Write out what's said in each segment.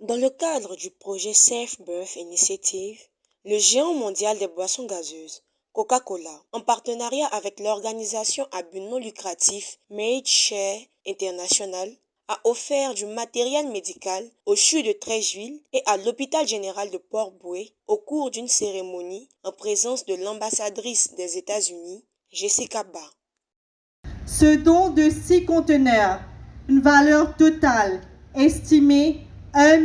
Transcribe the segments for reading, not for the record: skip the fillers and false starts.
Dans le cadre du projet Safe Birth Initiative, le géant mondial des boissons gazeuses, Coca-Cola, en partenariat avec l'organisation à but non lucratif MadeShare International, a offert du matériel médical au CHU de Treichville et à l'hôpital général de Port-Bouët au cours d'une cérémonie en présence de l'ambassadrice des États-Unis, Jessica Ba. Ce don de 6 conteneurs, une valeur totale estimée 1,5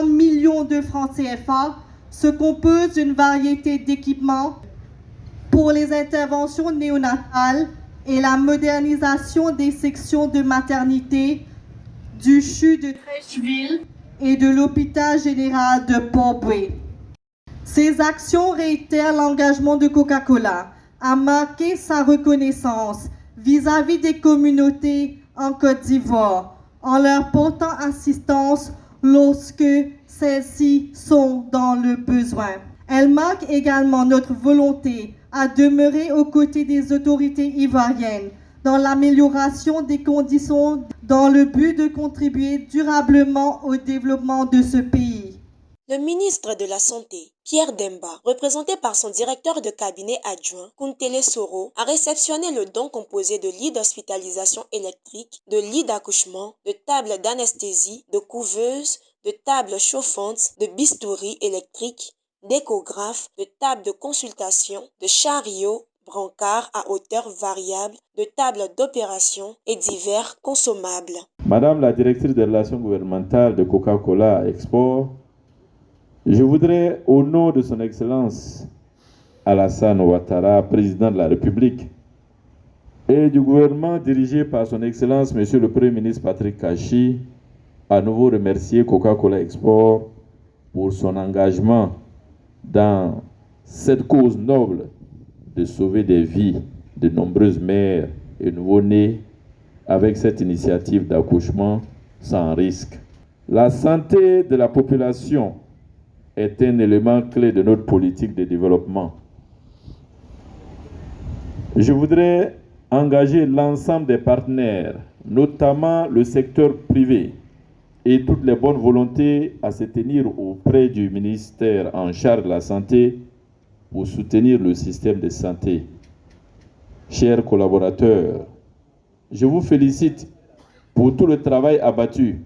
milliard de francs CFA, se compose d'une variété d'équipements pour les interventions néonatales et la modernisation des sections de maternité du CHU de Treichville et de l'hôpital général de Port-Bouët. Ces actions réitèrent l'engagement de Coca-Cola à marquer sa reconnaissance vis-à-vis des communautés en Côte d'Ivoire en leur portant assistance lorsque celles-ci sont dans le besoin. Elle marque également notre volonté à demeurer aux côtés des autorités ivoiriennes dans l'amélioration des conditions dans le but de contribuer durablement au développement de ce pays. Le ministre de la Santé, Pierre Demba, représenté par son directeur de cabinet adjoint, Kuntele Soro, a réceptionné le don composé de lits d'hospitalisation électrique, de lits d'accouchement, de tables d'anesthésie, de couveuses, de tables chauffantes, de bistouri électriques, d'échographes, de tables de consultation, de chariots, brancards à hauteur variable, de tables d'opération et divers consommables. Madame la directrice des relations gouvernementales de Coca-Cola Export, je voudrais, au nom de son Excellence Alassane Ouattara, président de la République, et du gouvernement dirigé par son Excellence Monsieur le Premier ministre Patrick Kachi, à nouveau remercier Coca-Cola Export pour son engagement dans cette cause noble de sauver des vies de nombreuses mères et nouveau-nés avec cette initiative d'accouchement sans risque. La santé de la population est un élément clé de notre politique de développement. Je voudrais engager l'ensemble des partenaires, notamment le secteur privé, et toutes les bonnes volontés à se tenir auprès du ministère en charge de la santé pour soutenir le système de santé. Chers collaborateurs, je vous félicite pour tout le travail abattu.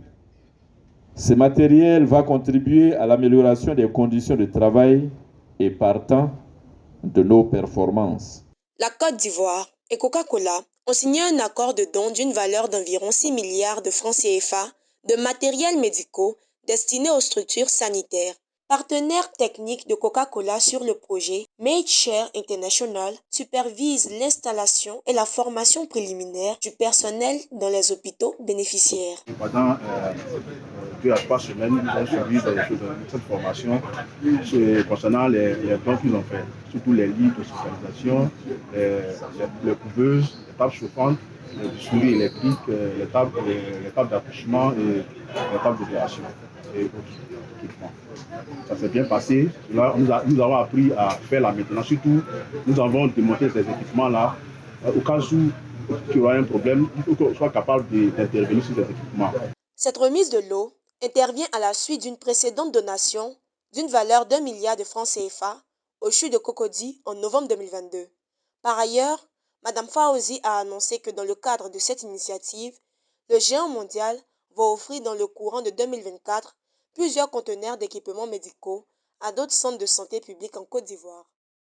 Ce matériel va contribuer à l'amélioration des conditions de travail et partant de nos performances. La Côte d'Ivoire et Coca-Cola ont signé un accord de don d'une valeur d'environ 6 milliards de francs CFA de matériels médicaux destinés aux structures sanitaires. Partenaire technique de Coca-Cola sur le projet, MadeShare International supervise l'installation et la formation préliminaire du personnel dans les hôpitaux bénéficiaires. Pendant 2 à 3 semaines, nous avons suivi cette formation concernant les dons qu'ils ont fait, surtout les lits d'hospitalisation, les couveuses, les tables chauffantes, les souris électriques, les tables d'accouchement et les tables d'opération et autres équipements. Ça s'est bien passé. Là, nous avons appris à faire la maintenance. Surtout, nous avons démonté ces équipements-là au cas où il y aura un problème, il faut qu'on soit capable d'intervenir sur ces équipements. Cette remise de l'eau intervient à la suite d'une précédente donation d'une valeur d'1 milliard de francs CFA au CHU de Cocody en novembre 2022. Par ailleurs, Mme Fawzi a annoncé que dans le cadre de cette initiative, le géant mondial va offrir dans le courant de 2024 plusieurs conteneurs d'équipements médicaux à d'autres centres de santé publics en Côte d'Ivoire.